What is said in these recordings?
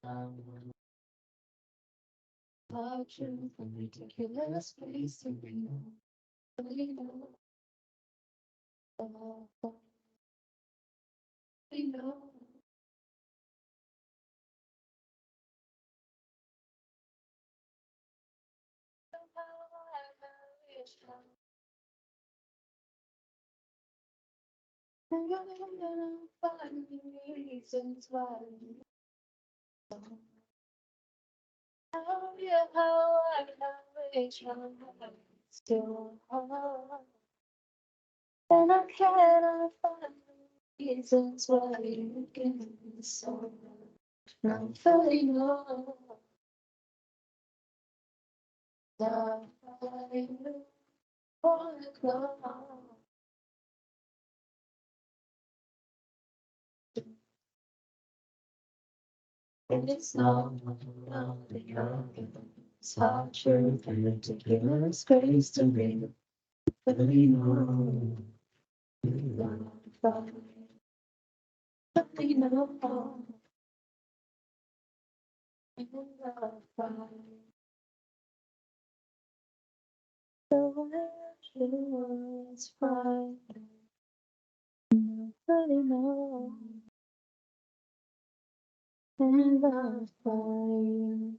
About you from ridiculous place to be. We know, we know. I'm gonna find reasons why. Tell you how I wish I still hard. And I cannot find reasons why you give me so much. Not fully know that I wanna go. And it's not the young. It's hard truth and ridiculous grace to read. Fully know that I fully know. In the fire, the way she was fine. Nobody knows. In the fire.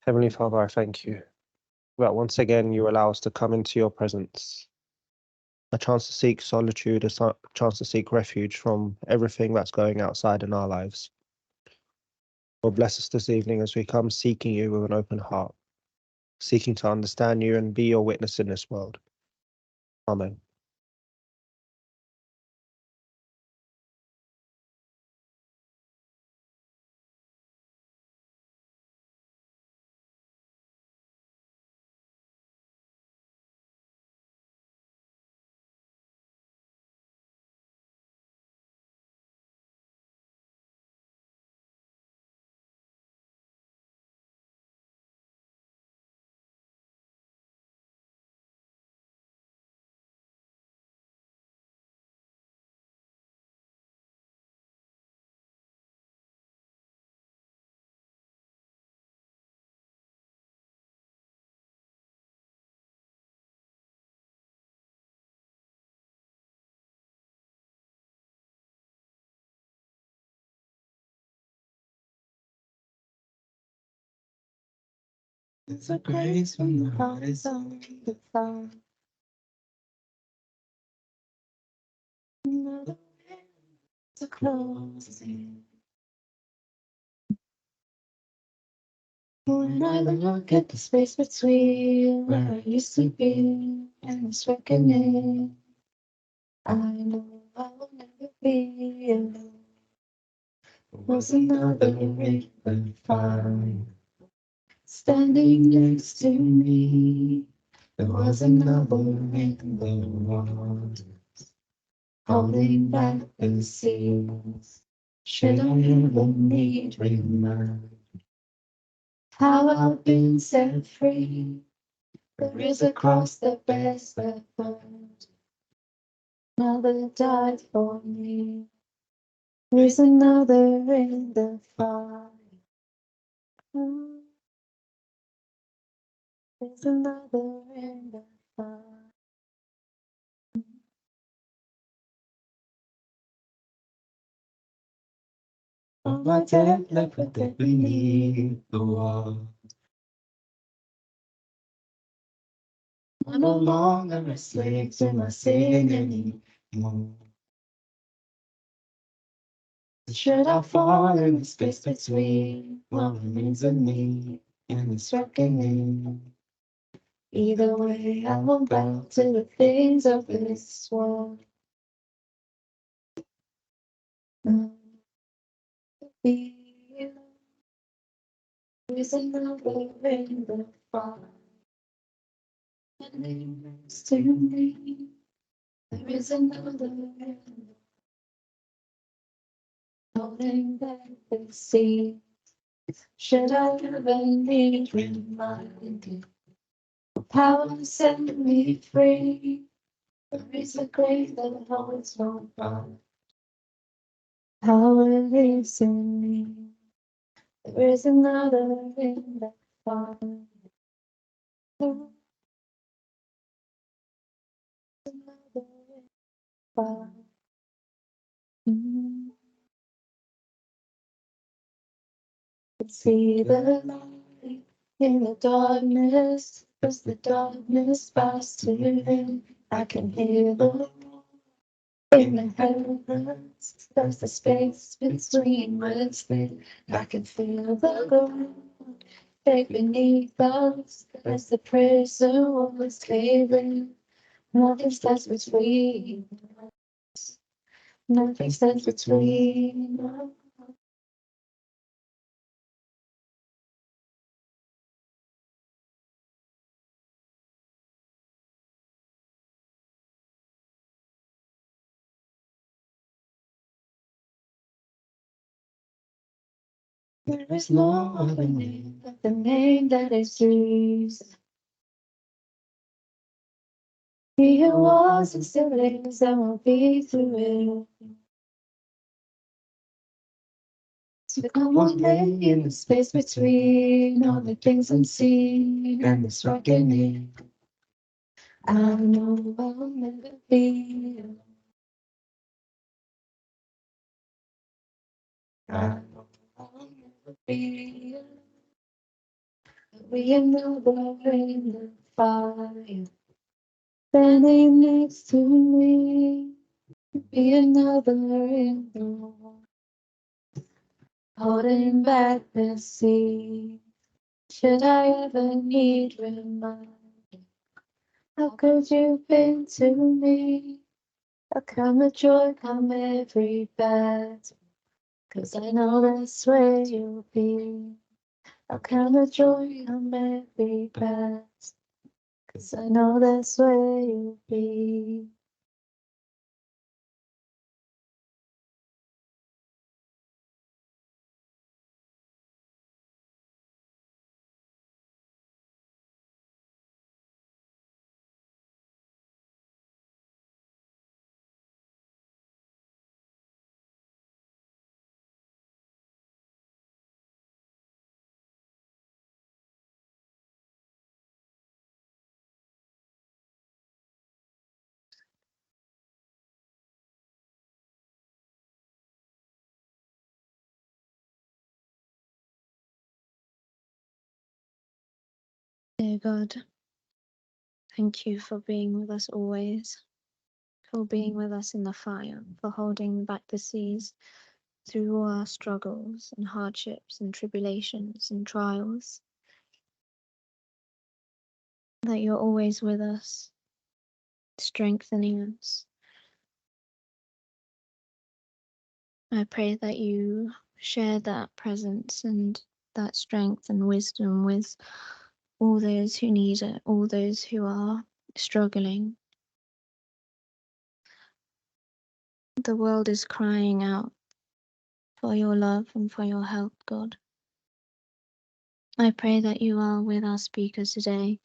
Heavenly Father, I thank you that once again you allow us to come into your presence, a chance to seek solitude, chance to seek refuge from everything that's going outside in our lives. Lord, bless us this evening as we come seeking you with an open heart, seeking to understand you and be your witness in this world. Amen. It's a grace when the heart is on the fire. Another way to close it. When I look at the space between where I used to be and this reckoning, I know I will never be alone. There was another river fire standing next to me. There was another in the water holding back the seas. Should I ever need remind how I've been set free? There is a cross that bears that burns. Another died for me. There's another in the fire. There's another in the fire. On my dead leopard that beneath the wall. I'm no longer a slave to my sin anymore. Should I fall in the space between what remains of me and it's reckoning. Either way, I won't bow to the things of this world. Be There's another in the fire. Next to me, there is another in holding back the sea. Should I ever need reminding? Power set me free. There is a grave that holds no bound. Power lives in me. There is another in the fire. There's another in the fire. See the light in the darkness, as the darkness passes to him. I can hear the roar in the heavens, there's the space between words that I can feel the ground shake beneath us as the prison walls cave in. Nothing stands between us, nothing stands between us. There is no other name but the name that is Jesus. He who was and still is and will be through it. To become one day in the space between all the things unseen and this reckoning. I know I'll never be alone. I know I'll never be alone. We are another in the fire, standing next to me. Be another in the wall, holding back the sea. Should I ever need reminding, how good you've been to me? How come the joy come every battle? 'Cause I know that's where you'll be. How come the joy come every battle? 'Cause I know that's where you'll be. Dear God, thank you for being with us always, for being with us in the fire, for holding back the seas through all our struggles and hardships and tribulations and trials, that you're always with us, strengthening us. I pray that you share that presence and that strength and wisdom with all those who need it, all those who are struggling. The world is crying out for your love and for your help, God. I pray that you are with our speaker today,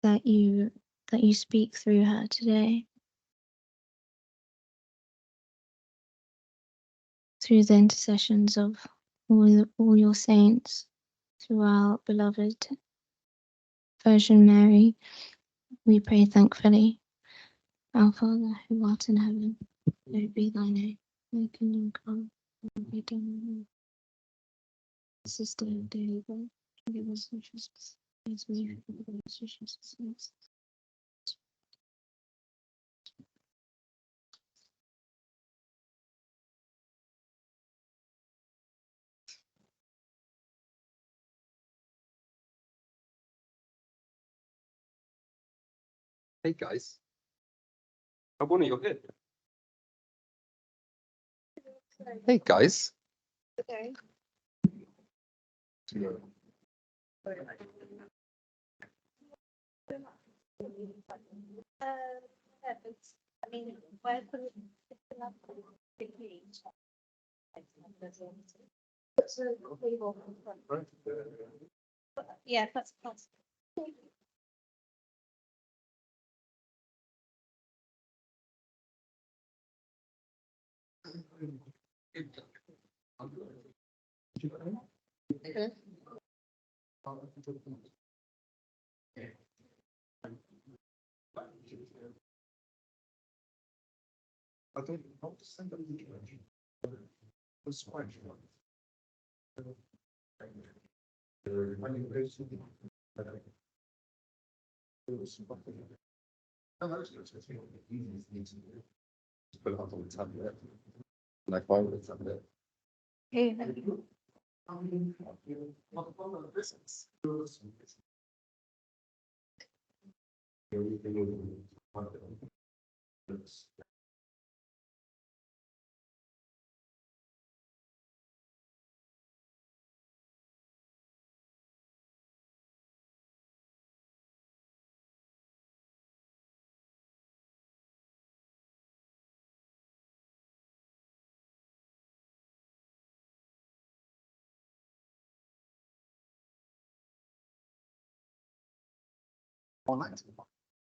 that you speak through her today, through the intercessions of all your saints, through our beloved Virgin Mary. We pray thankfully. Our Father who art in heaven, hallowed be thy name. Thy kingdom come, thy will be done on earth. This is the day of daily bread. Forgive us our trespasses, as we forgive those who trespass against us. Hey guys. I wonder you're here. Hey guys. Okay. I mean, where could it yeah, that's. Put it up on the tablet. Like why would it tablet?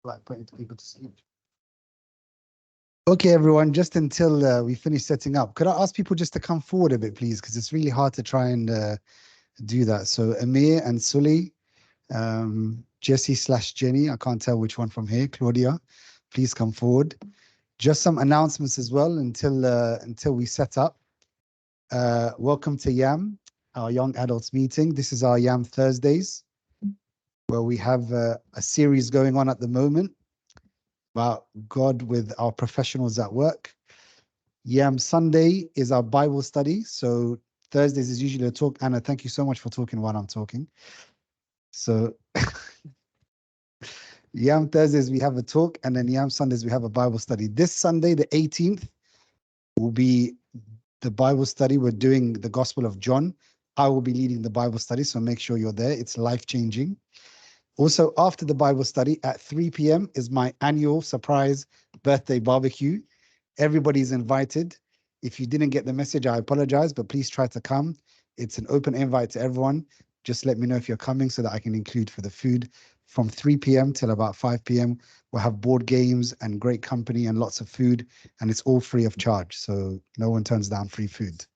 Like putting people to sleep. Okay, everyone, just until we finish setting up, could I ask people just to come forward a bit, please? Because it's really hard to try and do that. So Amir and Sully, Jesse/Jenny, I can't tell which one from here, Claudia, please come forward. Just some announcements as well until we set up. Welcome to YAM, our Young Adults Meeting. This is our YAM Thursdays, where we have a series going on at the moment about God with our professionals at work. YAM Sunday is our Bible study. So Thursdays is usually a talk. Anna, thank you so much for talking while I'm talking. So YAM Thursdays, we have a talk, and then YAM Sundays, we have a Bible study. This Sunday, the 18th, will be the Bible study. We're doing the Gospel of John. I will be leading the Bible study, so make sure you're there. It's life-changing. Also, after the Bible study at 3 p.m. is my annual surprise birthday barbecue. Everybody's invited. If you didn't get the message, I apologize, but please try to come. It's an open invite to everyone. Just let me know if you're coming so that I can include for the food. From 3 p.m. till about 5 p.m., we'll have board games and great company and lots of food, and it's all free of charge. So no one turns down free food.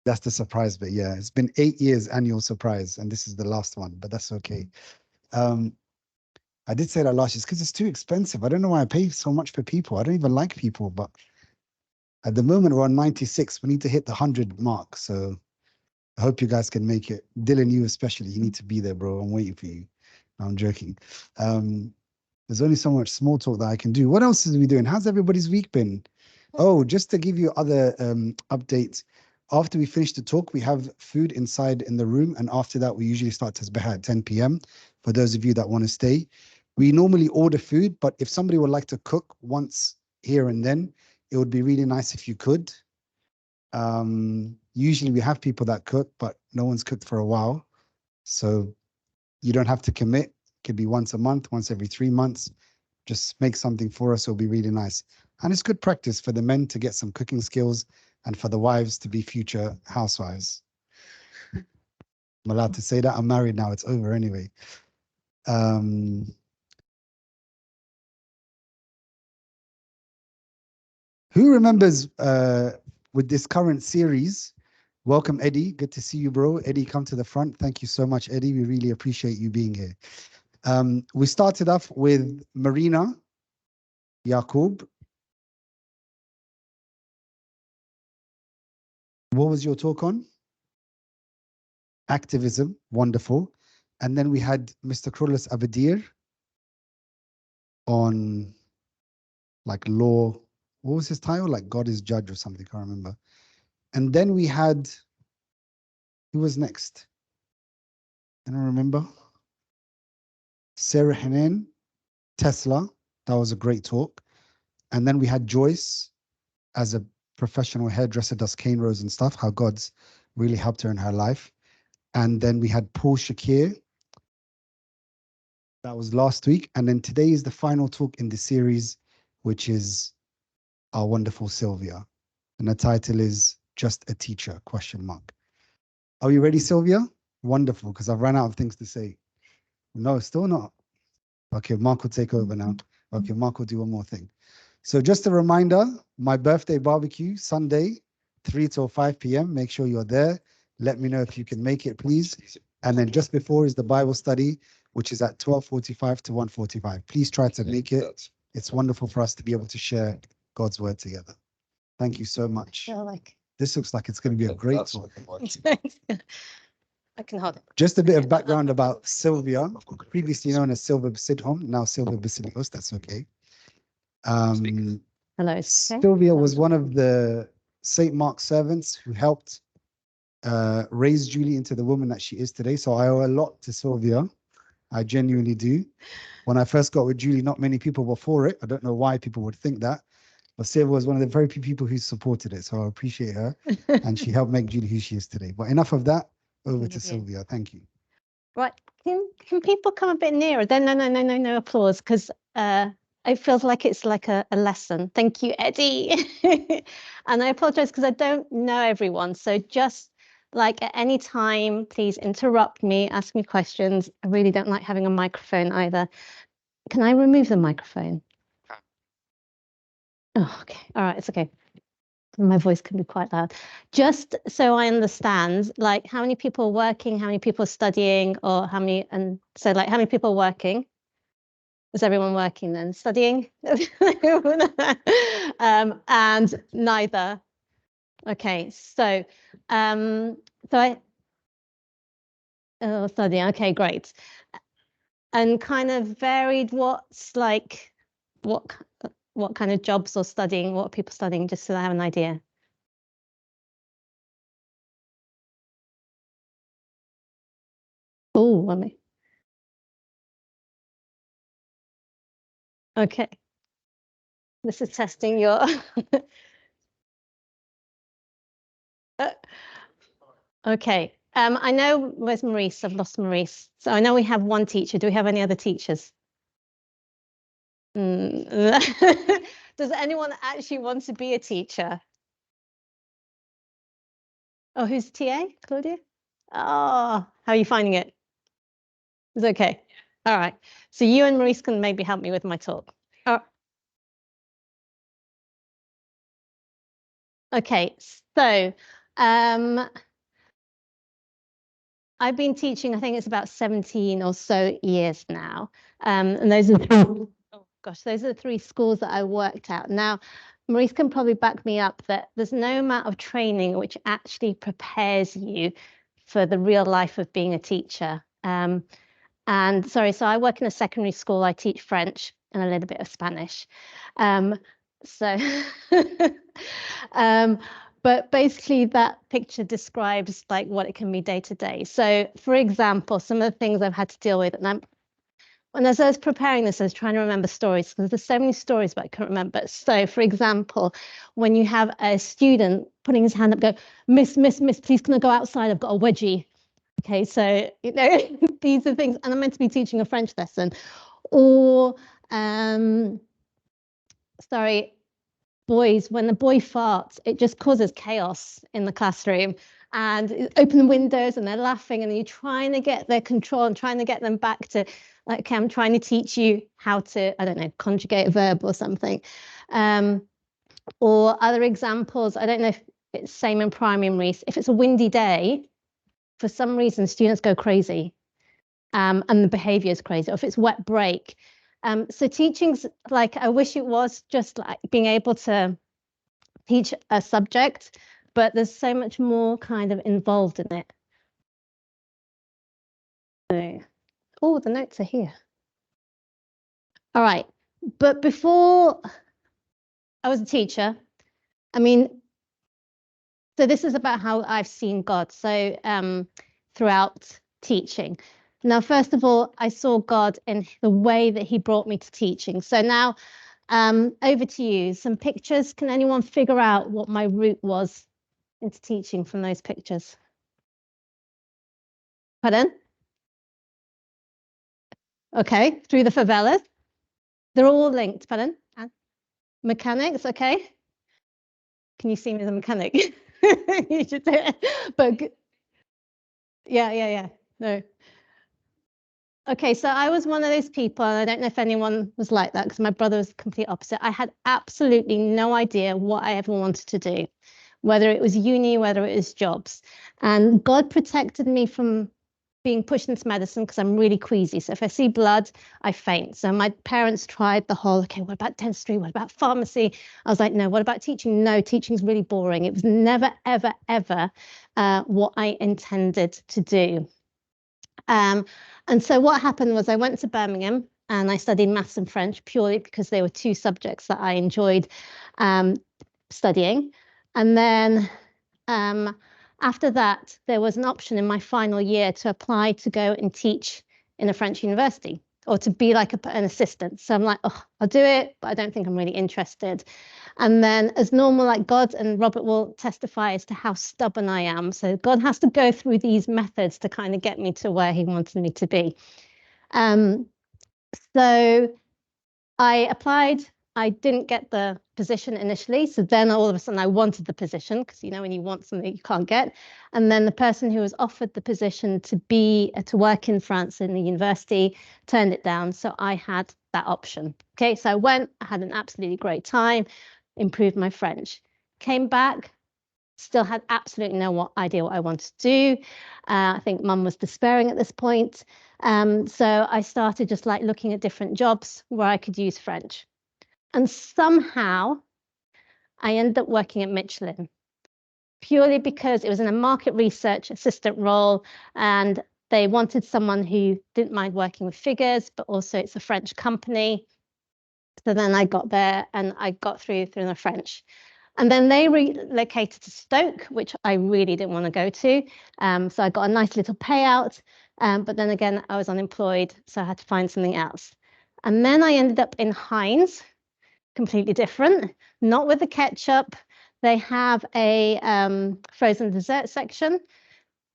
That's the surprise bit. Yeah, it's been 8 years annual surprise, and this is the last one, but that's okay. I did say that last year because it's too expensive. I don't know why I pay so much for people. I don't even like people, but at the moment we're on 96. We need to hit the 100 mark. So I hope you guys can make it. Dylan, you especially, you need to be there, bro. I'm waiting for you. No, I'm joking. There's only so much small talk that I can do. What else is we doing? How's everybody's week been? Oh, just to give you other updates. After we finish the talk, we have food inside in the room. And after that, we usually start tasbih at 10 p.m. For those of you that want to stay. We normally order food, but if somebody would like to cook once here and then, it would be really nice if you could. Usually we have people that cook, but no one's cooked for a while. So you don't have to commit. It could be once a month, once every 3 months. Just make something for us. It'll be really nice. And it's good practice for the men to get some cooking skills and for the wives to be future housewives. I'm allowed to say that. I'm married now. It's over anyway. Who remembers with this current series? Welcome, Eddie. Good to see you, bro. Eddie, come to the front. Thank you so much, Eddie. We really appreciate you being here. We started off with Marina Yaqub. What was your talk on? Activism. Wonderful. And then we had Mr. Krulus Abadir on like law. What was his title? Like God is judge or something. I can't remember. And then we had, who was next? I don't remember. Sarah Hanan Tesla. That was a great talk. And then we had Joyce as a professional hairdresser, does cane rows and stuff, how God's really helped her in her life. And then we had Paul Shakir. That was last week. And then today is the final talk in the series, which is our wonderful Sylvia. And the title is Just a Teacher, ? Are you ready, Sylvia? Wonderful, because I've run out of things to say. No, still not. Okay, Mark will take over now. Okay, Mark will do one more thing. So just a reminder, my birthday barbecue, Sunday, 3 till 5 p.m. Make sure you're there. Let me know if you can make it, please. And then just before is the Bible study, which is at 12:45 to 1:45. Please try to make it. It's wonderful for us to be able to share God's word together. Thank you so much. This looks like it's going to be a great talk. I can hold it. Just a bit of background about Sylvia, previously known as Sylvia Sidhom, now Sylvia Basilios, that's okay. Hello. Sylvia was one of the St. Mark's servants who helped raise Julie into the woman that she is today. So I owe a lot to Sylvia. I genuinely do. When I first got with Julie, not many people were for it. I don't know why people would think that. But Sylvia was one of the very few people who supported it. So I appreciate her. And she helped make Julie who she is today. But enough of that. Over to Sylvia. Thank you. Right. Can people come a bit nearer? Then no applause, because it feels like it's like a lesson. Thank you, Eddie. And I apologize because I don't know everyone. So just like at any time, please interrupt me, ask me questions. I really don't like having a microphone either. Can I remove the microphone? Oh, okay. All right. It's okay. My voice can be quite loud. Just so I understand, like how many people are working, how many people are studying, or how many, and so like how many people are working? Is everyone working then? Studying? And neither. Okay, so studying, okay, great. And kind of varied what's like, what kind of jobs or studying, what are people studying, just so I have an idea. Oh, let me. Okay. This is testing your. Okay. I know, where's Maurice? I've lost Maurice. So I know we have one teacher. Do we have any other teachers? Does anyone actually want to be a teacher? Oh, who's TA, Claudia? Oh, how are you finding it? It's okay. All right. So you and Maurice can maybe help me with my talk. Oh. Okay. So I've been teaching, I think it's about 17 or so years now. And those are those are the 3 schools that I worked at. Now, Maurice can probably back me up that there's no amount of training which actually prepares you for the real life of being a teacher. And sorry, so I work in a secondary school. I teach French and a little bit of Spanish. But basically that picture describes like what it can be day to day. So for example, some of the things I've had to deal with, and when as I was preparing this, I was trying to remember stories because there's so many stories, but I couldn't remember. So for example, when you have a student putting his hand up, go, miss, please can I go outside? I've got a wedgie. Okay, so, you know, these are things, and I'm meant to be teaching a French lesson. Or, sorry, boys, when the boy farts, it just causes chaos in the classroom. And open the windows and they're laughing and you're trying to get their control and trying to get them back to, like, okay, I'm trying to teach you how to, I don't know, conjugate a verb or something. Or other examples, I don't know if it's same in primary, Maurice. If it's a windy day, for some reason, students go crazy and the behavior is crazy. Or if it's wet break. So teaching's like, I wish it was just like being able to teach a subject, but there's so much more kind of involved in it. So, oh, the notes are here. All right. But before I was a teacher, I mean, so this is about how I've seen God. So throughout teaching. Now, first of all, I saw God in the way that he brought me to teaching. So now over to you. Some pictures. Can anyone figure out what my route was into teaching from those pictures? Pardon? Okay, through the favelas. They're all linked. Pardon? Mechanics, okay. Can you see me as a mechanic? You should do it. But yeah. No. Okay, so I was one of those people, and I don't know if anyone was like that because my brother was the complete opposite. I had absolutely no idea what I ever wanted to do, whether it was uni, whether it was jobs. And God protected me from being pushed into medicine because I'm really queasy. So if I see blood, I faint. So my parents tried the whole, okay, what about dentistry? What about pharmacy? I was like, no, what about teaching? No, teaching's really boring. It was never, ever, ever what I intended to do. And so what happened was I went to Birmingham and I studied maths and French purely because they were two subjects that I enjoyed studying. And then after that, there was an option in my final year to apply to go and teach in a French university or to be like an assistant. So I'm like, oh, I'll do it, but I don't think I'm really interested. And then as normal, like God and Robert will testify as to how stubborn I am. So God has to go through these methods to kind of get me to where he wanted me to be. So I applied. I didn't get the position initially. So then all of a sudden I wanted the position because, you know, when you want something you can't get. And then the person who was offered the position to work in France in the university turned it down. So I had that option. Okay, so I went, I had an absolutely great time, improved my French, came back, still had absolutely no idea what I wanted to do. I think mum was despairing at this point. So I started just like looking at different jobs where I could use French. And somehow I ended up working at Michelin purely because it was in a market research assistant role and they wanted someone who didn't mind working with figures, but also it's a French company. So then I got there and I got through the French. And then they relocated to Stoke, which I really didn't want to go to. So I got a nice little payout. But then again, I was unemployed, so I had to find something else. And then I ended up in Heinz, completely different, not with the ketchup. They have a frozen dessert section.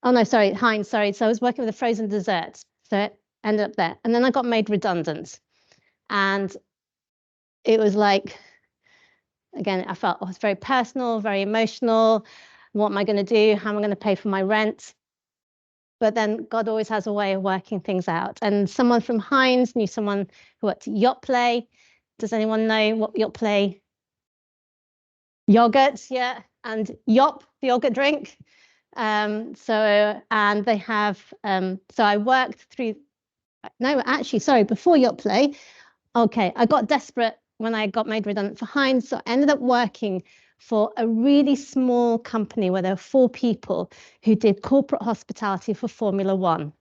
Oh, no, sorry, Heinz, sorry. So I was working with the frozen desserts. So it ended up there. And then I got made redundant. And it was like, again, I felt it was very personal, very emotional. What am I going to do? How am I going to pay for my rent? But then God always has a way of working things out. And someone from Heinz knew someone who worked at Yoplait. Does anyone know what Yoplait? Yogurt, yeah, and Yop, the yogurt drink. And they have, so I worked through, no, actually, sorry, before Yoplait, okay, I got desperate when I got made redundant for Heinz, so I ended up working for a really small company where there were 4 people who did corporate hospitality for Formula One.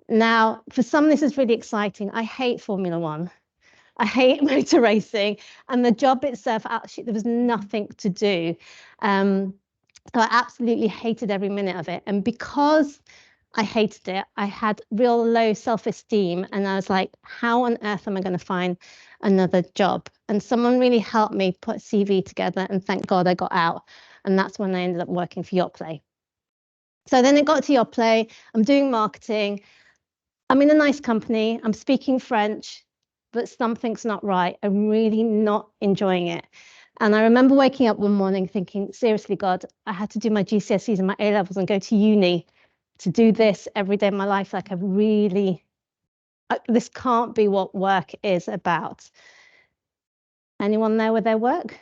Now, for some, this is really exciting. I hate Formula One. I hate motor racing, and the job itself, actually, there was nothing to do. So I absolutely hated every minute of it. And because I hated it, I had real low self-esteem. And I was like, how on earth am I going to find another job? And someone really helped me put a CV together. And thank God I got out. And that's when I ended up working for Yoplait. So then it got to Yoplait. I'm doing marketing. I'm in a nice company. I'm speaking French, but something's not right. I'm really not enjoying it. And I remember waking up one morning thinking, seriously, God, I had to do my GCSEs and my A levels and go to uni to do this every day of my life. Like this can't be what work is about. Anyone there with their work?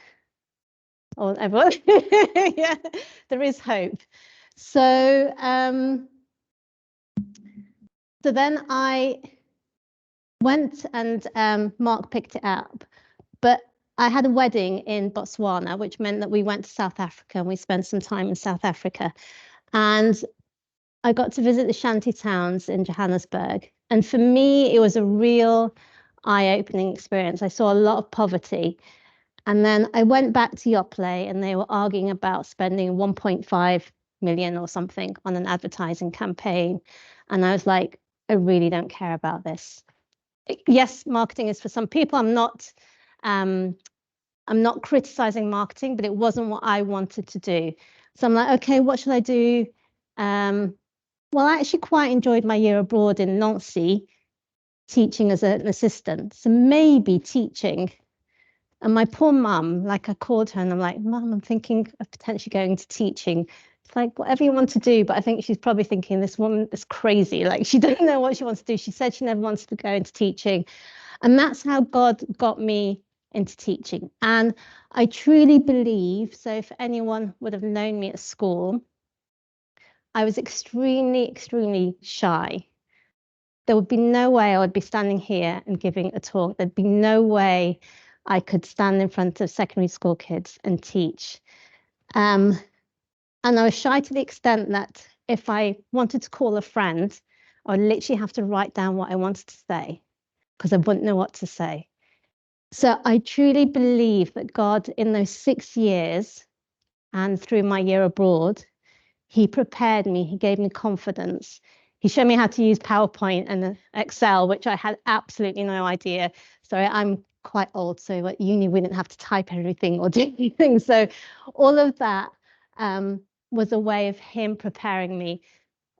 Or everyone? Yeah, there is hope. So then I went and Mark picked it up, but I had a wedding in Botswana, which meant that we went to South Africa and we spent some time in South Africa. And I got to visit the shanty towns in Johannesburg. And for me, it was a real eye-opening experience. I saw a lot of poverty. And then I went back to Yoplait and they were arguing about spending 1.5 million or something on an advertising campaign. And I was like, I really don't care about this. Yes, marketing is for some people. I'm not criticizing marketing, but it wasn't what I wanted to do. So I'm like, okay, what should I do? Well, I actually quite enjoyed my year abroad in Nancy, teaching as an assistant. So maybe teaching. And my poor mum, like I called her and I'm like, Mum, I'm thinking of potentially going to teaching. It's like, whatever you want to do. But I think she's probably thinking this woman is crazy. Like she doesn't know what she wants to do. She said she never wants to go into teaching. And that's how God got me into teaching. And I truly believe, so if anyone would have known me at school, I was extremely, extremely shy. There would be no way I would be standing here and giving a talk. There'd be no way I could stand in front of secondary school kids and teach. And I was shy to the extent that if I wanted to call a friend, I would literally have to write down what I wanted to say because I wouldn't know what to say. So I truly believe that God, in those 6 years and through my year abroad, he prepared me, he gave me confidence. He showed me how to use PowerPoint and Excel, which I had absolutely no idea. So I'm quite old, so at uni we didn't have to type everything or do anything. So all of that was a way of him preparing me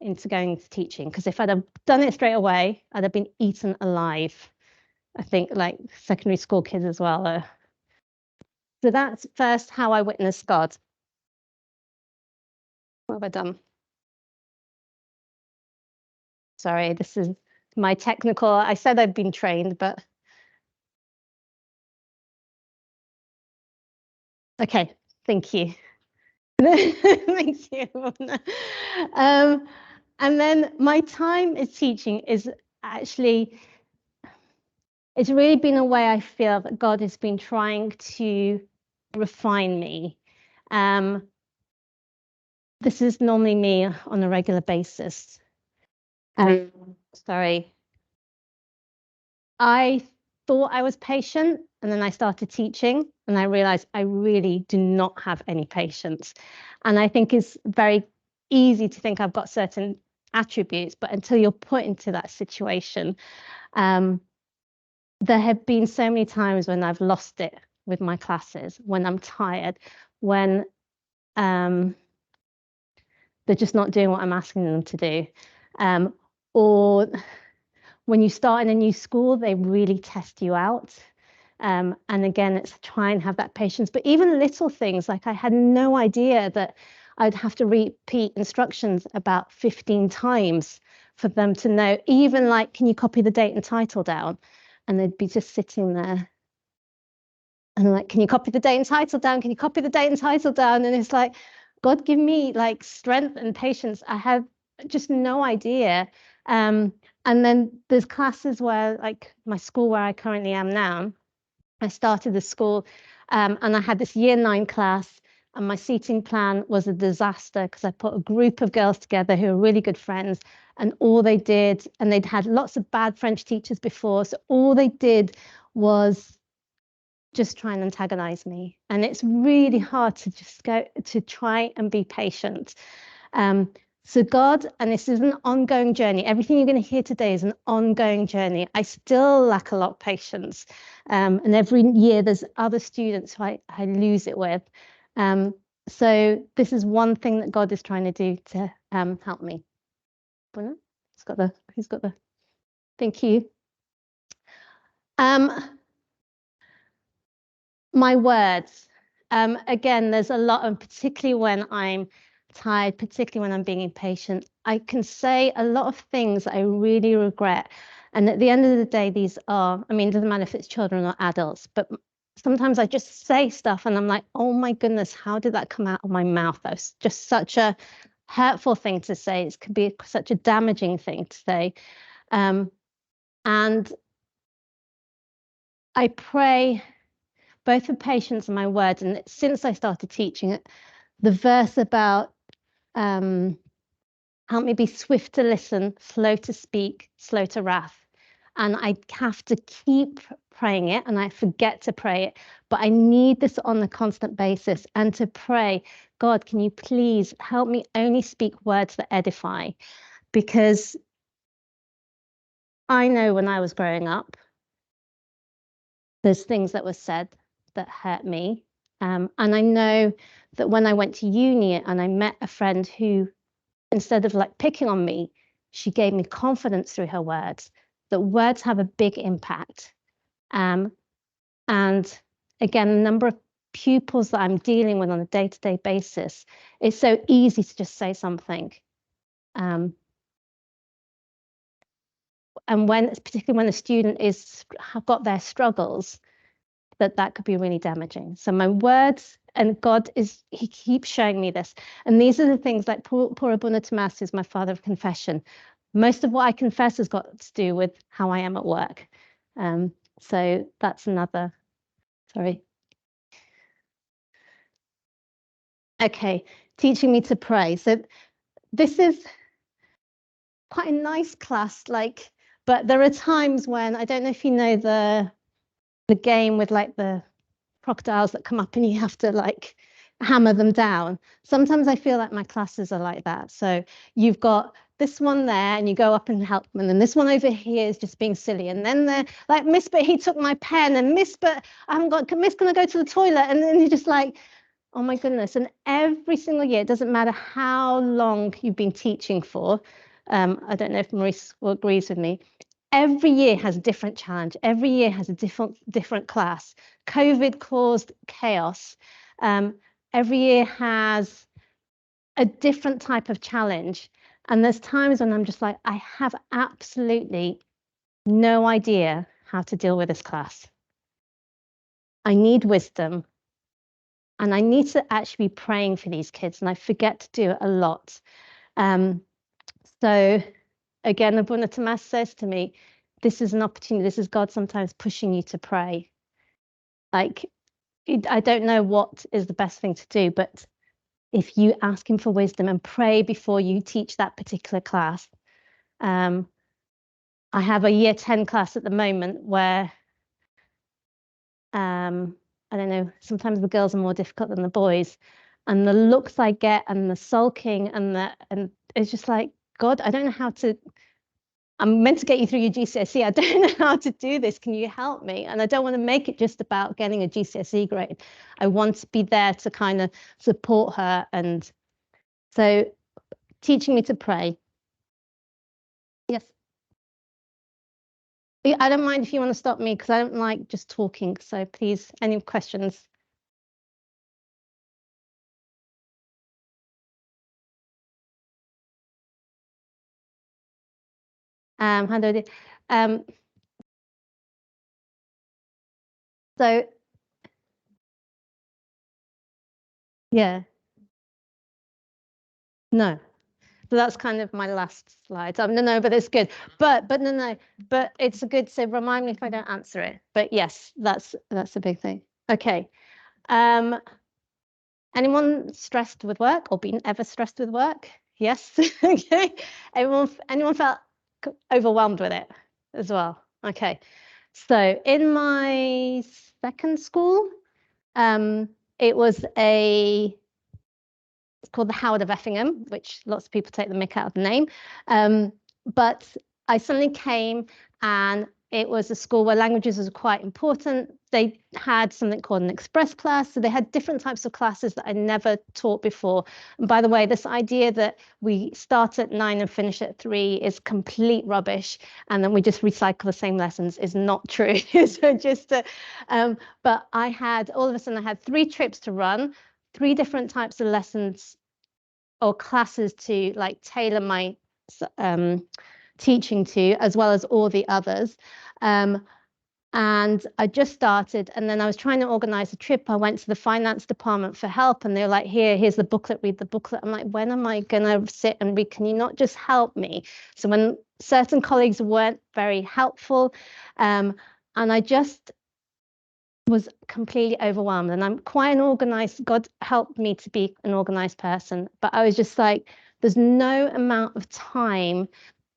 into going into teaching. Because if I'd have done it straight away, I'd have been eaten alive. I think like secondary school kids as well. So that's first how I witnessed God. What have I done? Sorry, this is my technical. I said I'd been trained, but okay, thank you. Thank you. And then my time as teaching is actually, it's really been a way I feel that God has been trying to refine me. This is normally me on a regular basis. Sorry. I thought I was patient and then I started teaching and I realized I really do not have any patience. And I think it's very easy to think I've got certain attributes, but until you're put into that situation, there have been so many times when I've lost it with my classes, when I'm tired, when they're just not doing what I'm asking them to do. Or when you start in a new school, they really test you out. And again, it's try and have that patience. But even little things, like I had no idea that I'd have to repeat instructions about 15 times for them to know, even like, can you copy the date and title down? And they'd be just sitting there. And like, can you copy the date and title down? Can you copy the date and title down? And it's like, God, give me like strength and patience. I have just no idea. And then there's classes where, like my school where I currently am now, I started the school and I had this year 9 class, and my seating plan was a disaster because I put a group of girls together who are really good friends, and all they did, and they'd had lots of bad French teachers before, so all they did was just try and antagonize me. And it's really hard to just go to try and be patient. So God, and this is an ongoing journey. Everything you're going to hear today is an ongoing journey. I still lack a lot of patience. And every year there's other students who I lose it with. So this is one thing that God is trying to do to help me. Who's got the, thank you. My words. Again, there's a lot, and particularly when I'm tired, particularly when I'm being impatient, I can say a lot of things I really regret. And at the end of the day, these are, I mean, it doesn't matter if it's children or adults, but sometimes I just say stuff and I'm like, oh my goodness, how did that come out of my mouth? That's just such a hurtful thing to say. It could be such a damaging thing to say. And I pray both for patience and my words. And since I started teaching it, the verse about help me be swift to listen, slow to speak, slow to wrath. And I have to keep praying it, and I forget to pray it, but I need this on a constant basis, and to pray, God, can you please help me only speak words that edify? Because I know when I was growing up, there's things that were said that hurt me. And I know that when I went to uni and I met a friend who, instead of like picking on me, she gave me confidence through her words, that words have a big impact. And again, the number of pupils that I'm dealing with on a day-to-day basis, it's so easy to just say something. And particularly when a student have got their struggles, that could be really damaging. So my words, and God he keeps showing me this. And these are the things like poor Abuna Tomas, who's my father of confession. Most of what I confess has got to do with how I am at work. So that's another, sorry. Okay, teaching me to pray. So this is quite a nice class, but there are times when, I don't know if you know the game with like the crocodiles that come up and you have to like hammer them down. Sometimes I feel like my classes are like that. So you've got this one there and you go up and help them, and then this one over here is just being silly, and then they're like, Miss, but he took my pen, and Miss, but I haven't got, Miss, can I go to the toilet? And then you're just like, oh my goodness. And every single year, it doesn't matter how long you've been teaching for, I don't know if Maurice agrees with me, every year has a different challenge. Every year has a different class. COVID caused chaos. Every year has a different type of challenge. And there's times when I'm just like, I have absolutely no idea how to deal with this class. I need wisdom. And I need to actually be praying for these kids. And I forget to do it a lot. So again, Abuna Tomas says to me, this is an opportunity. This is God sometimes pushing you to pray. Like, I don't know what is the best thing to do, but if you ask him for wisdom and pray before you teach that particular class. I have a year 10 class at the moment where, I don't know, sometimes the girls are more difficult than the boys, and the looks I get and the sulking and it's just like, God, I don't know how to, I'm meant to get you through your GCSE. I don't know how to do this. Can you help me? And I don't want to make it just about getting a GCSE grade. I want to be there to kind of support her. And so teaching me to pray. Yes. I don't mind if you want to stop me, because I don't like just talking. So please, any questions? How do I do? So yeah, no. So that's kind of my last slide. No, but it's good. But no, but it's a good. So remind me if I don't answer it. But yes, that's a big thing. Okay. Anyone stressed with work or been ever stressed with work? Yes. Okay. Anyone felt overwhelmed with it as well? Okay. So in my second school, it was it's called the Howard of Effingham, which lots of people take the mick out of the name. But I suddenly came, and it was a school where languages was quite important. They had something called an express class. So they had different types of classes that I never taught before. And by the way, this idea that we start at 9 and finish at 3 is complete rubbish. And then we just recycle the same lessons is not true. So but I had, all of a sudden I had 3 trips to run, 3 different types of lessons or classes to like tailor my teaching to, as well as all the others. And I just started, and then I was trying to organize a trip. I went to the finance department for help, and they were like, here's the booklet, read the booklet. I'm like, when am I gonna sit and read? Can you not just help me? So when certain colleagues weren't very helpful, and I just was completely overwhelmed. And I'm quite an organized, God helped me to be an organized person, but I was just like, there's no amount of time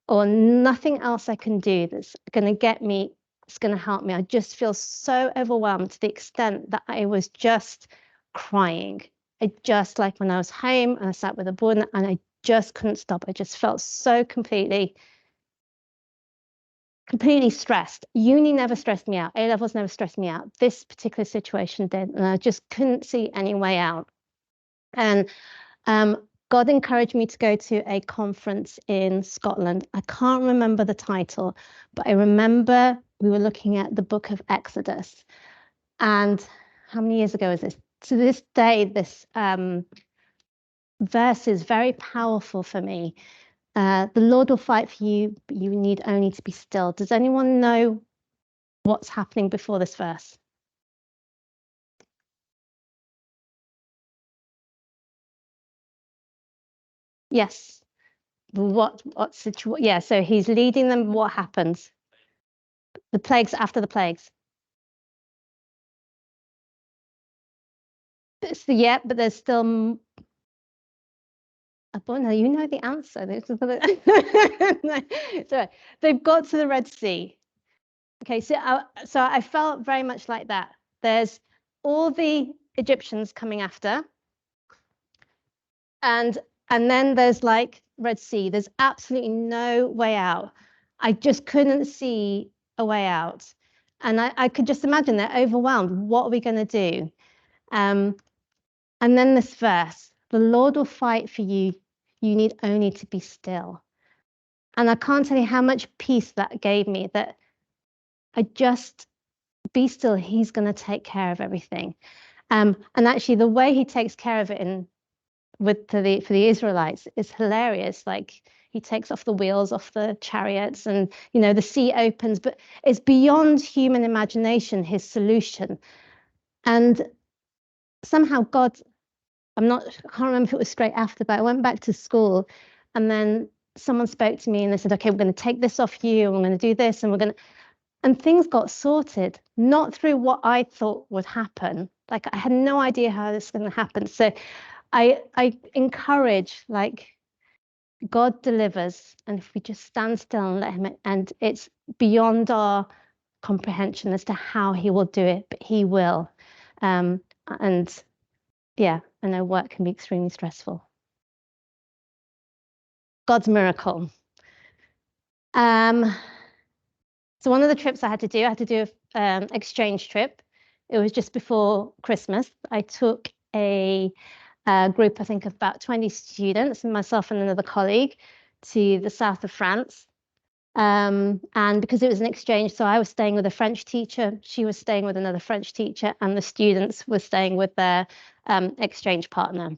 or nothing else I can do that's going to get me, it's going to help me. I just feel so overwhelmed to the extent that I was just crying. I just, like when I was home and I sat with a board and I just couldn't stop. I just felt so completely completely stressed. Uni never stressed me out. A levels never stressed me out. This particular situation did, and I just couldn't see any way out. And God encouraged me to go to a conference in Scotland. I can't remember the title, but I remember we were looking at the book of Exodus. And how many years ago is this? To this day, this verse is very powerful for me. The Lord will fight for you, but you need only to be still. Does anyone know what's happening before this verse? Yes. What situation? Yeah, so he's leading them. What happens? The plagues after the plagues. So, yeah, but there's still. Oh, no, you know the answer. No, sorry. They've got to the Red Sea. Okay, so I felt very much like that. There's all the Egyptians coming after, and then there's like Red Sea. There's absolutely no way out. I just couldn't see a way out, and I could just imagine they're overwhelmed. What are we going to do? And then this verse: "The Lord will fight for you. You need only to be still." And I can't tell you how much peace that gave me. That I just be still. He's going to take care of everything. And actually, the way he takes care of it for the Israelites is hilarious. Like he takes off the wheels off the chariots, and the sea opens. But it's beyond human imagination. His solution, and somehow God. I can't remember if it was straight after, but I went back to school, and then someone spoke to me and they said, "Okay, we're going to take this off you, and we're going to do this, and we're going to." And things got sorted, not through what I thought would happen. Like I had no idea how this was going to happen. So I encourage, like, God delivers, and if we just stand still and let him, and it's beyond our comprehension as to how he will do it, but he will. And yeah, I know work can be extremely stressful. God's miracle. So one of the trips I had to do an exchange trip. It was just before Christmas. I took a group, I think, of about 20 students, myself and another colleague, to the south of France. And because it was an exchange, so I was staying with a French teacher, she was staying with another French teacher, and the students were staying with their exchange partner.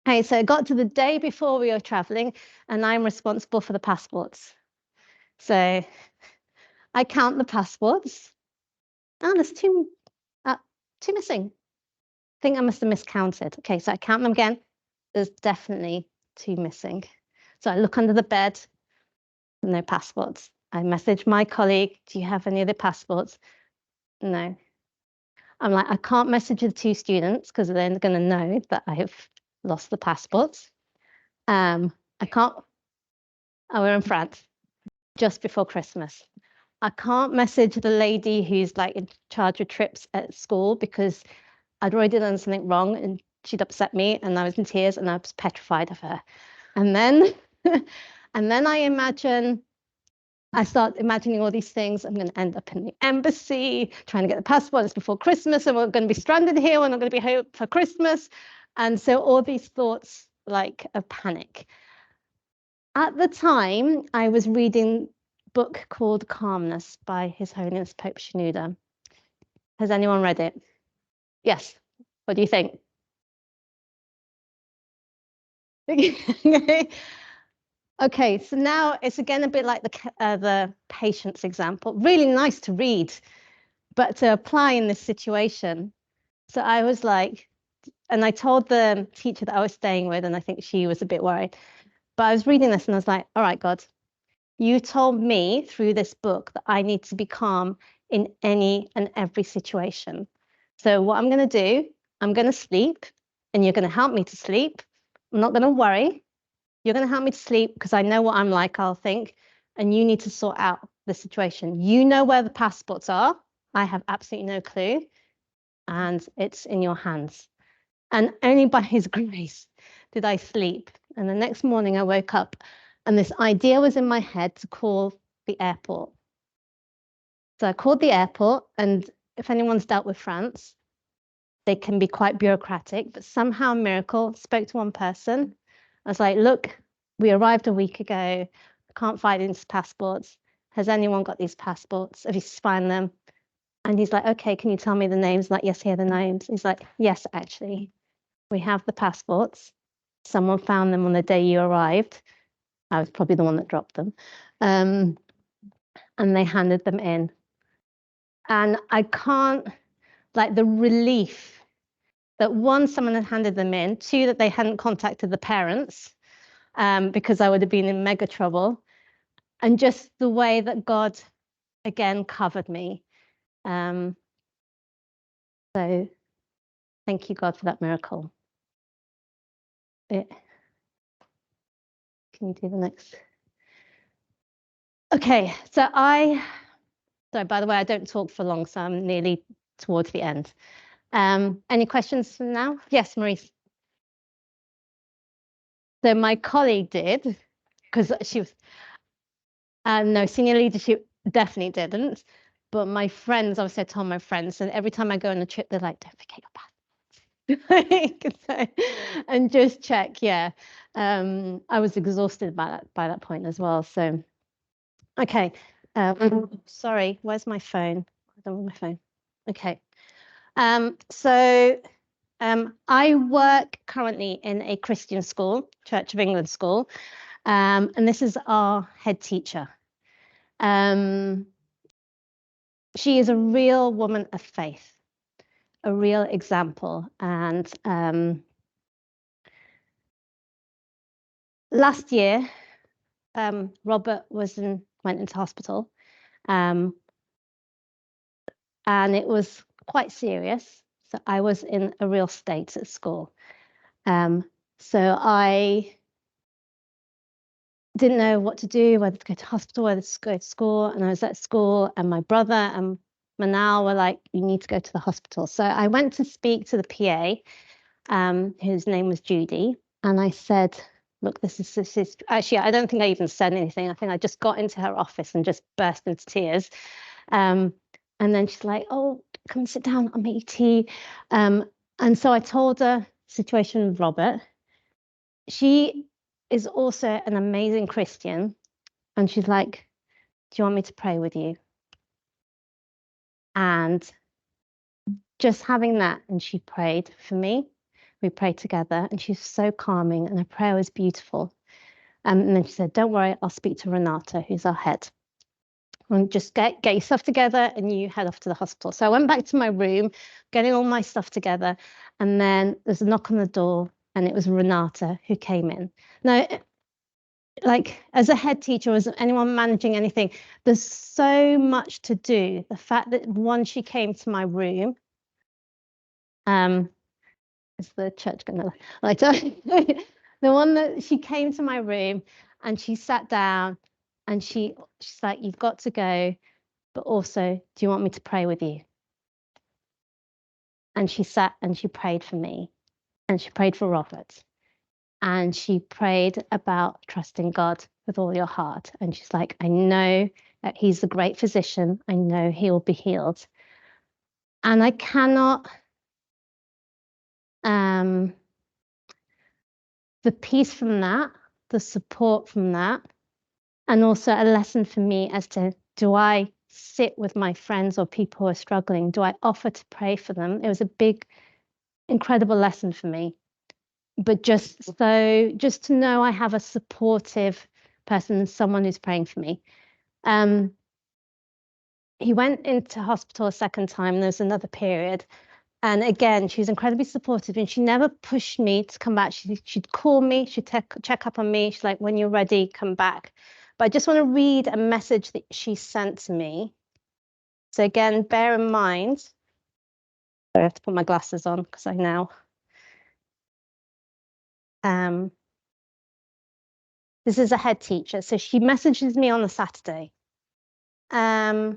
Okay, so it got to the day before we were traveling, and I'm responsible for the passports. So I count the passports. Oh, there's two missing. I think I must have miscounted. Okay, so I count them again. There's definitely 2 missing. So I look under the bed, no passports. I message my colleague, "Do you have any other passports?" No. I'm like, I can't message the 2 students because they're going to know that I have lost the passports. I can't. Oh, we're in France just before Christmas. I can't message the lady who's like in charge of trips at school because I'd already done something wrong and she'd upset me and I was in tears and I was petrified of her. And then I start imagining all these things. I'm going to end up in the embassy trying to get the passports before Christmas, and we're going to be stranded here. We're not going to be home for Christmas. And so all these thoughts like of panic. At the time, I was reading a book called Calmness by His Holiness Pope Shenouda. Has anyone read it? Yes. What do you think? Okay, so now it's again a bit like the patience example. Really nice to read, but to apply in this situation. So I was like, and I told the teacher that I was staying with, and I think she was a bit worried. But I was reading this and I was like, all right, God, you told me through this book that I need to be calm in any and every situation. So what I'm going to do, I'm going to sleep, and you're going to help me to sleep. I'm not going to worry. You're going to help me to sleep because I know what I'm like, I'll think, and you need to sort out the situation. You know where the passports are. I have absolutely no clue, and it's in your hands. And only by his grace did I sleep. And the next morning I woke up and this idea was in my head to call the airport. So I called the airport, and if anyone's dealt with France, they can be quite bureaucratic, but somehow a miracle, spoke to one person. I was like, look, we arrived a week ago. I can't find these passports. Has anyone got these passports? Have you found them? And he's like, okay, can you tell me the names? I'm like, yes, here are the names. He's like, yes, actually, we have the passports. Someone found them on the day you arrived. I was probably the one that dropped them. And they handed them in. And I can't, like, the relief that one, someone had handed them in, two, that they hadn't contacted the parents, because I would have been in mega trouble, and just the way that God again covered me. So thank you, God, for that miracle. Can you do the next? Okay, so sorry, by the way, I don't talk for long, so I'm nearly towards the end. Any questions from now? Yes, Maurice. So my colleague did, because she was, no, senior leadership definitely didn't. But my friends, obviously I told my friends, and every time I go on a trip, they're like, don't forget your passport. And just check, yeah. I was exhausted by that point as well. So, okay. Sorry, where's my phone? I don't want my phone. Okay. I work currently in a Christian school, Church of England school, and this is our head teacher. She is a real woman of faith, a real example. And last year, Robert went into hospital, and it was quite serious. So I was in a real state at school. So I didn't know what to do, whether to go to hospital, whether to go to school. And I was at school, and my brother and Manal were like, you need to go to the hospital. So I went to speak to the PA, whose name was Judy. And I said, look, this is actually, I don't think I even said anything. I think I just got into her office and just burst into tears. And then she's like, oh, come sit down, I'll make you tea. And so I told her the situation with Robert. She is also an amazing Christian. And she's like, do you want me to pray with you? And just having that, and she prayed for me. We prayed together, and she's so calming, and her prayer was beautiful. And then she said, don't worry, I'll speak to Renata, who's our head. And just get yourself together, and you head off to the hospital. So I went back to my room, getting all my stuff together. And then there's a knock on the door, and it was Renata who came in. Now, like, as a head teacher, as anyone managing anything, there's so much to do. The fact that once she came to my room, is the church gonna like the one that she came to my room and she sat down and she's like, you've got to go, but also, do you want me to pray with you? And she sat and she prayed for me, and she prayed for Robert, and she prayed about trusting God with all your heart. And she's like, I know that he's a great physician. I know he will be healed. And I cannot, the peace from that, the support from that, and also a lesson for me as to, do I sit with my friends or people who are struggling? Do I offer to pray for them? It was a big, incredible lesson for me. But just to know I have a supportive person, someone who's praying for me. He went into hospital a second time. There's another period. And again, she was incredibly supportive, and she never pushed me to come back. She'd call me, she'd check up on me. She's like, when you're ready, come back. But I just want to read a message that she sent to me. So again, bear in mind, I have to put my glasses on because I now. This is a head teacher. So she messages me on a Saturday. Hi,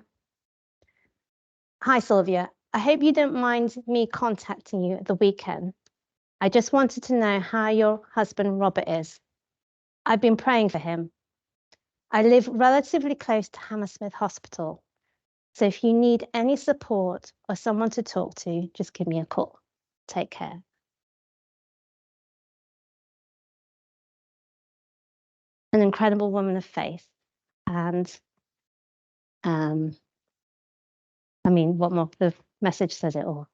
Sylvia. I hope you don't mind me contacting you at the weekend. I just wanted to know how your husband Robert is. I've been praying for him. I live relatively close to Hammersmith Hospital. So if you need any support or someone to talk to, just give me a call. Take care. An incredible woman of faith. And I mean, what more? The message says it all.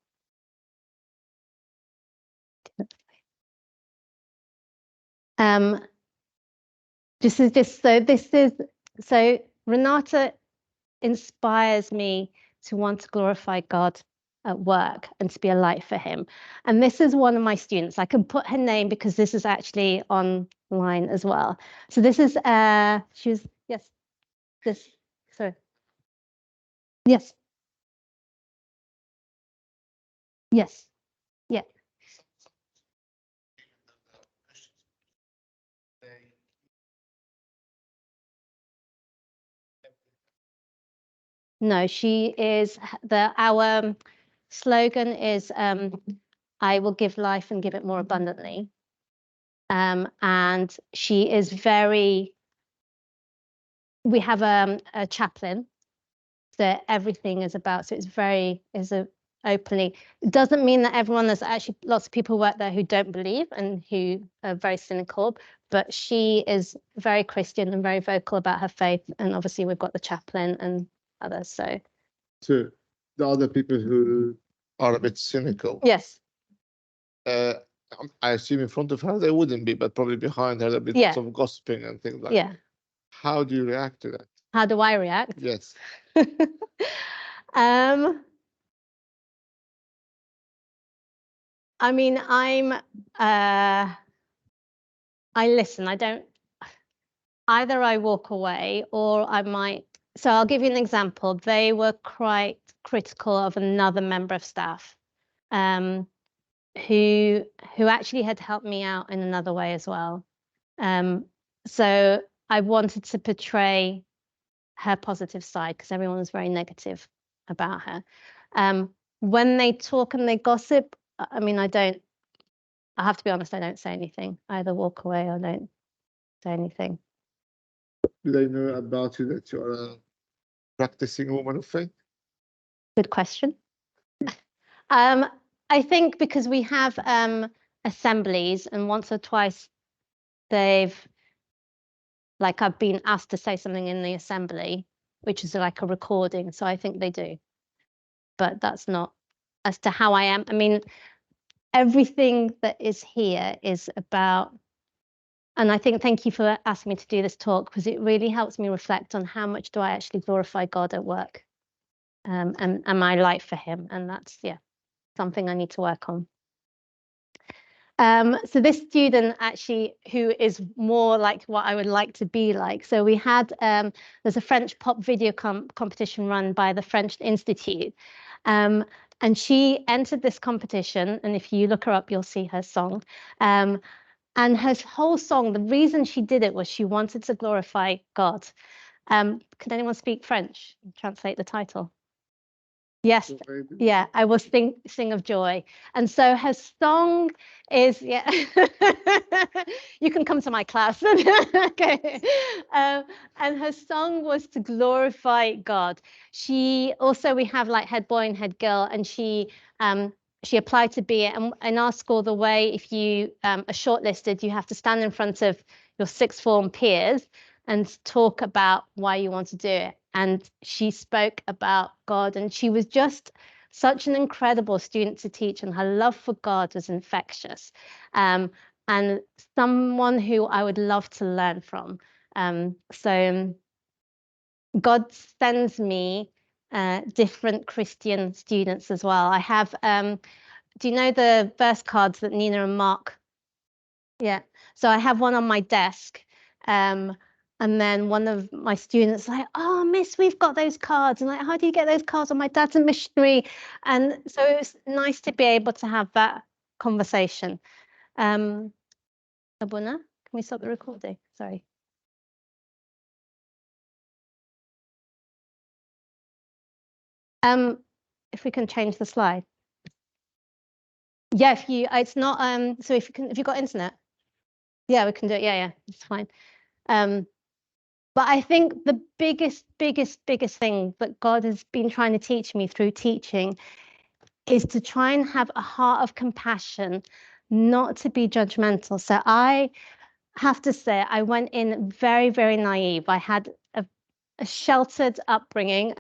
So Renata inspires me to want to glorify God at work and to be a light for him. And this is one of my students. I can put her name because this is actually online as well. So this is she was, yes, this, sorry. Yes. Yes. Yeah. No, she is our slogan is I will give life and give it more abundantly. And she is we have a chaplain that everything is about. So it's openly. It doesn't mean that everyone, there's actually lots of people work there who don't believe and who are very cynical, but she is very Christian and very vocal about her faith. And obviously we've got the chaplain and others. So the other people who are a bit cynical. yes. I assume in front of her they wouldn't be, but probably behind her, a bit of gossiping and things like that. How do you react to that? How do I react? Yes. I mean, I listen. Either I walk away or I might. So I'll give you an example. They were quite critical of another member of staff who actually had helped me out in another way as well. So I wanted to portray her positive side because everyone was very negative about her. When they talk and they gossip, I mean, I have to be honest, I don't say anything. I either walk away or don't say anything. Do they know about you that you're a practicing woman of faith? Good question. I think because we have assemblies and once or twice I've been asked to say something in the assembly, which is like a recording. So I think they do. But that's not as to how I am. I mean, everything that is here is about, and I think thank you for asking me to do this talk because it really helps me reflect on how much do I actually glorify God at work and my light for him. And that's, something I need to work on. So this student actually, who is more like what I would like to be like. So we had, there's a French pop video competition run by the French Institute. And she entered this competition. And if you look her up, you'll see her song. And her whole song, the reason she did it was she wanted to glorify God. Could anyone speak French? Translate the title. Yes, yeah, I will sing of joy. And so her song is, you can come to my class. Okay. And her song was to glorify God. We have like head boy and head girl, and she applied to be it. And in our school, the way if you are shortlisted, you have to stand in front of your sixth form peers and talk about why you want to do it. And she spoke about God, and she was just such an incredible student to teach, and her love for God was infectious, and someone who I would love to learn from. So God sends me different Christian students as well. I have, do you know the verse cards that Nina and Mark? Yeah, so I have one on my desk. And then one of my students like, oh, miss, we've got those cards. And like, how do you get those cards? And my dad's a missionary. And so it was nice to be able to have that conversation. Abuna, can we stop the recording? Sorry. If we can change the slide. Yeah, it's not, so if you've got internet. Yeah, we can do it. Yeah, it's fine. But I think the biggest thing that God has been trying to teach me through teaching is to try and have a heart of compassion, not to be judgmental. So I have to say, I went in very, very naive. I had a sheltered upbringing.